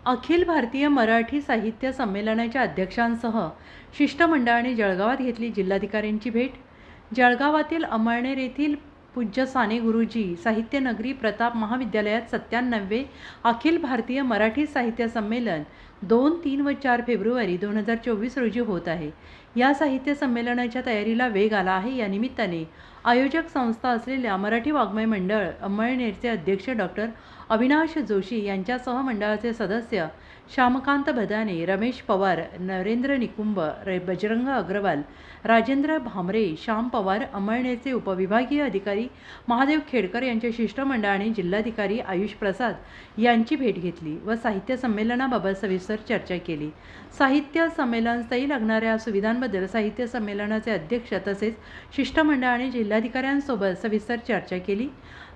अखिल भारतीय मराठी साहित्य संमेलनाच्या अध्यक्षांसह शिष्टमंडळाने जळगावात घेतली जिल्हाधिकाऱ्यांची भेट। जळगावातील अमळनेर येथील पूज्य साने गुरुजी साहित्य नगरी प्रताप महाविद्यालयात 97वे अखिल भारतीय मराठी साहित्य संमेलन 2, 3 व 4 फेब्रुवारी 2024 रोजी होत आहे। या साहित्य संमेलनाच्या तयारीला वेग आला आहे। या निमित्ताने आयोजक संस्था असलेल्या मराठी वाङ्मय मंडळ अमळनेरचे अध्यक्ष डॉक्टर अविनाश जोशी यांच्यासह मंडळाचे सदस्य श्यामकांत भदाने, रमेश पवार, नरेंद्र निकुंभ, बजरंग अग्रवाल, राजेंद्र भामरे, श्याम पवार, अमळनेरचे उपविभागीय अधिकारी महादेव खेडकर यांच्या शिष्टमंडळाने जिल्हाधिकारी आयुष प्रसाद यांची भेट घेतली व साहित्य संमेलनाबाबत सविस्तर चर्चा केली। साहित्य संमेलनस्थळी लागणाऱ्या सुविधांबद्दल साहित्य संमेलनाचे अध्यक्ष तसेच शिष्टमंडळाने जिल्हाधिकाऱ्यांसोबत सविस्तर चर्चा केली।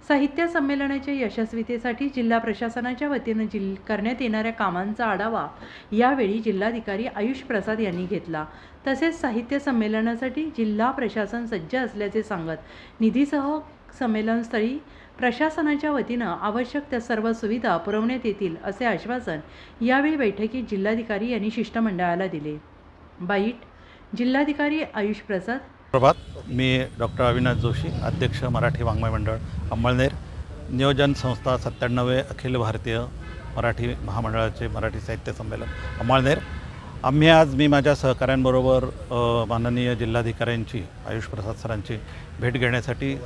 साहित्य संमेलनाच्या यशस्वीतेसाठी जिल्हा प्रशासनाच्या वतीने करण्यात येणाऱ्या कामांचा आढावा यावेळी जिल्हाधिकारी आयुष प्रसाद यांनी घेतला। तसेच साहित्य संमेलनासाठी जिल्हा प्रशासन सज्ज असल्याचे सांगत निधीसह संमेलनस्थळी प्रशासनाच्या वतीनं आवश्यक त्या सर्व सुविधा पुरवण्यात येतील असे आश्वासन यावेळी बैठकीत जिल्हाधिकारी यांनी शिष्टमंडळाला दिले। बाईट जिल्हाधिकारी आयुष प्रसाद। प्रभात, मी डॉक्टर अविनाश जोशी, अध्यक्ष मराठी वाङ्मय मंडळ अमळनेर, नियोजन संस्था 97वे अखिल भारतीय मराठी महामंडळाचे मराठी साहित्य संमेलन अमळनेर। आम्ही आज मी माझ्या सहकाऱ्यांबरोबर माननीय जिल्हाधिकाऱ्यांची आयुष प्रसाद सरांची भेट घेण्यासाठी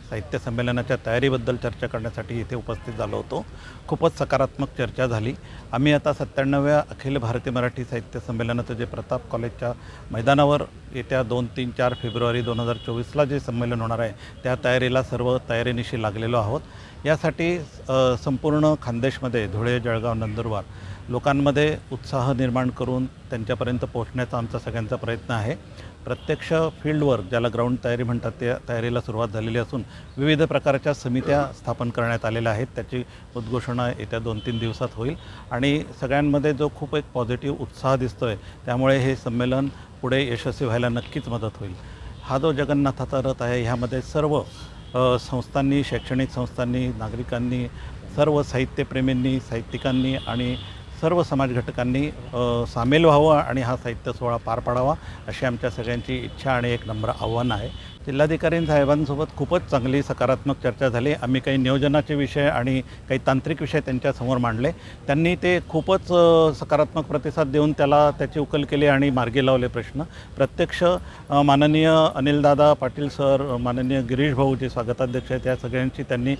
साहित्य संमेलनाच्या तयारीबद्दल चर्चा करण्यासाठी इथे उपस्थित झालो होतो। खूपच सकारात्मक चर्चा झाली। आम्ही आता 97व्या अखिल भारतीय मराठी साहित्य संमेलनाचं जे प्रताप कॉलेजच्या मैदानावर येत्या 2, 3, 4 फेब्रुवारी 2024ला जे संमेलन होणार आहे त्या तयारीला सर्व तयारीनिशी लागलेलो आहोत। यासाठी संपूर्ण खानदेशमध्ये धुळे, जळगाव, नंदुरबार लोकांमध्ये उत्साह निर्माण करून त्यांच्यापर्यंत पोहोचण्याचा आमचा सगळ्यांचा प्रयत्न आहे। प्रत्यक्ष फील्डवर ज्याला ग्राउंड तयारी म्हणतात त्या तयारीला सुरुवात झालेली असून विविध प्रकारच्या समित्या स्थापन करण्यात आलेल्या आहेत। त्याची उद्घोषणा येत्या 2-3 दिवसात होईल आणि सगळ्यांमध्ये जो खूप एक पॉझिटिव्ह उत्साह दिसतो आहे त्यामुळे हे संमेलन पुढे यशस्वी व्हायला नक्कीच मदत होईल। हा जो जगन्नाथाचा रथ आहे ह्यामध्ये सर्व संस्थांनी, शैक्षणिक संस्थांनी, नागरिकांनी, सर्व साहित्यप्रेमींनी, साहित्यिकांनी आणि सर्व समाज घटकांनी सामील व्हावं आणि हा साहित्य सोहळा पार पाडावा अशी आमच्या सगळ्यांची इच्छा आणि एक नम्र आव्हान आहे। जिल्हाधिकारी साहेबांसोबत खूपच चांगली सकारात्मक चर्चा झाली। आम्ही काही नियोजनाचे विषय आणि काही तांत्रिक विषय त्यांच्यासमोर मांडले। त्यांनी ते खूपच सकारात्मक प्रतिसाद देऊन त्याची उकल केली आणि मार्गी लावले प्रश्न। प्रत्यक्ष माननीय अनिलदादा पाटील सर, माननीय गिरीश भाऊ जे स्वागताध्यक्ष आहेत, या सगळ्यांची त्यांनी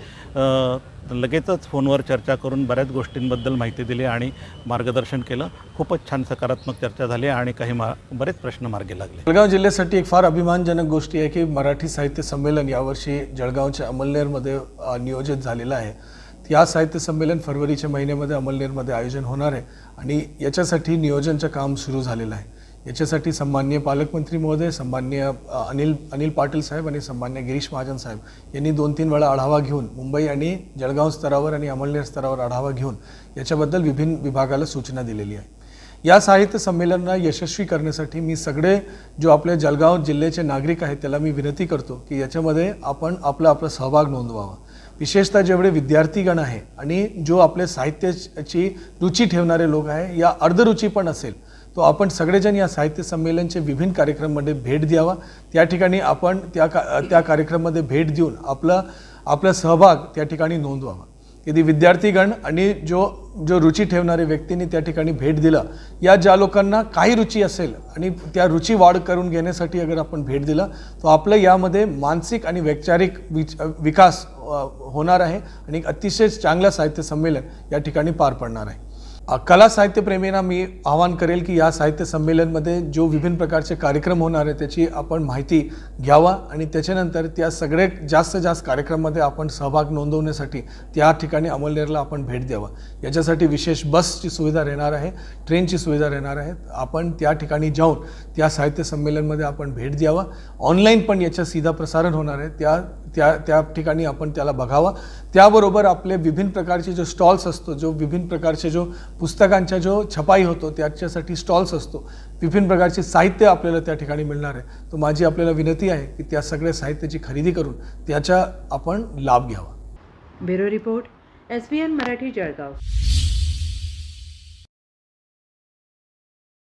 लगेचच फोनवर चर्चा करून बऱ्याच गोष्टींबद्दल माहिती दिली आणि मार्गदर्शन केलं। खूपच छान सकारात्मक चर्चा झाली आणि काही बरेच प्रश्न मार्गी लागले। जळगाव जिल्ह्यासाठी एक फार अभिमानजनक गोष्ट आहे की मराठी साहित्य संमेलन यावर्षी जळगावच्या अमळनेरमध्ये नियोजित झालेलं आहे। या साहित्य संमेलन फरवरीच्या महिन्यामध्ये अमळनेरमध्ये आयोजन होणार आहे आणि याच्यासाठी नियोजनचं काम सुरू झालेलं आहे। याच्यासाठी सन्माननीय पालकमंत्री महोदय, सन्माननीय अनिल पाटील साहेब आणि सन्माननीय गिरीश महाजन साहेब यांनी 2-3 वेळा आढावा घेऊन मुंबई आणि जळगाव स्तरावर आणि अमळनेर स्तरावर आढावा घेऊन याच्याबद्दल विभिन्न विभागाला सूचना दिलेली आहे। या साहित्य संमेलनाला यशस्वी करण्यासाठी मी सगळे जो आपले जळगाव जिल्ह्याचे नागरिक आहेत त्याला मी विनंती करतो की याच्यामध्ये आपण आपला सहभाग नोंदवावा। विशेषतः जेवढे विद्यार्थीगण आहे आणि जो आपले साहित्याची रुची ठेवणारे लोक आहे या अर्धरुची पण असेल तो आपण सगळेजण या साहित्य संमेलनचे विभिन्न कार्यक्रमांमध्ये भेट द्यावा। त्या ठिकाणी आपण त्या कार्यक्रमामध्ये भेट देऊन आपला सहभाग त्या ठिकाणी नोंदवावा। यदि विद्यार्थीगण आणि जो रुची ठेवणारे व्यक्तींनी त्या ठिकाणी भेट दिला, या ज्या लोकांना काही रुची असेल आणि त्या रुची वाढ करून घेण्यासाठी अगर आपण भेट दिला तो आपलं यामध्ये मानसिक आणि वैचारिक विकास होणार आहे आणि अतिशय चांगलं साहित्य संमेलन या ठिकाणी पार पडणार आहे। कला साहित्यप्रेमींना मी आवाहन करेल की या साहित्य संमेलनमध्ये जो विभिन्न प्रकारचे कार्यक्रम होणार आहे त्याची आपण माहिती घ्यावा आणि त्याच्यानंतर त्या सगळे जास्त कार्यक्रमामध्ये आपण सहभाग नोंदवण्यासाठी त्या ठिकाणी अमळनेरला आपण भेट द्यावा। याच्यासाठी विशेष बसची सुविधा राहणार आहे, ट्रेनची सुविधा राहणार आहे। आपण त्या ठिकाणी जाऊन त्या साहित्य संमेलनमध्ये आपण भेट द्यावा। ऑनलाईन पण याचं सीधा प्रसारण होणार आहे, त्या ठिकाणी आपण त्याला बघावा। त्याबरोबर आपले विभिन्न प्रकारचे जो स्टॉल्स असतो, जो विभिन्न प्रकारचे जो पुस्तकांचा जो छपाई होतो त्याच्यासाठी स्टॉल्स असतो, विभिन्न प्रकारचे साहित्य आपल्याला त्या ठिकाणी मिळणार आहे। तो माझी आपल्याला विनंती आहे की त्या सगळ्या साहित्याची खरेदी करून त्याचा आपण लाभ घ्यावा। Bureau report, SBN Marathi, Jalgaon.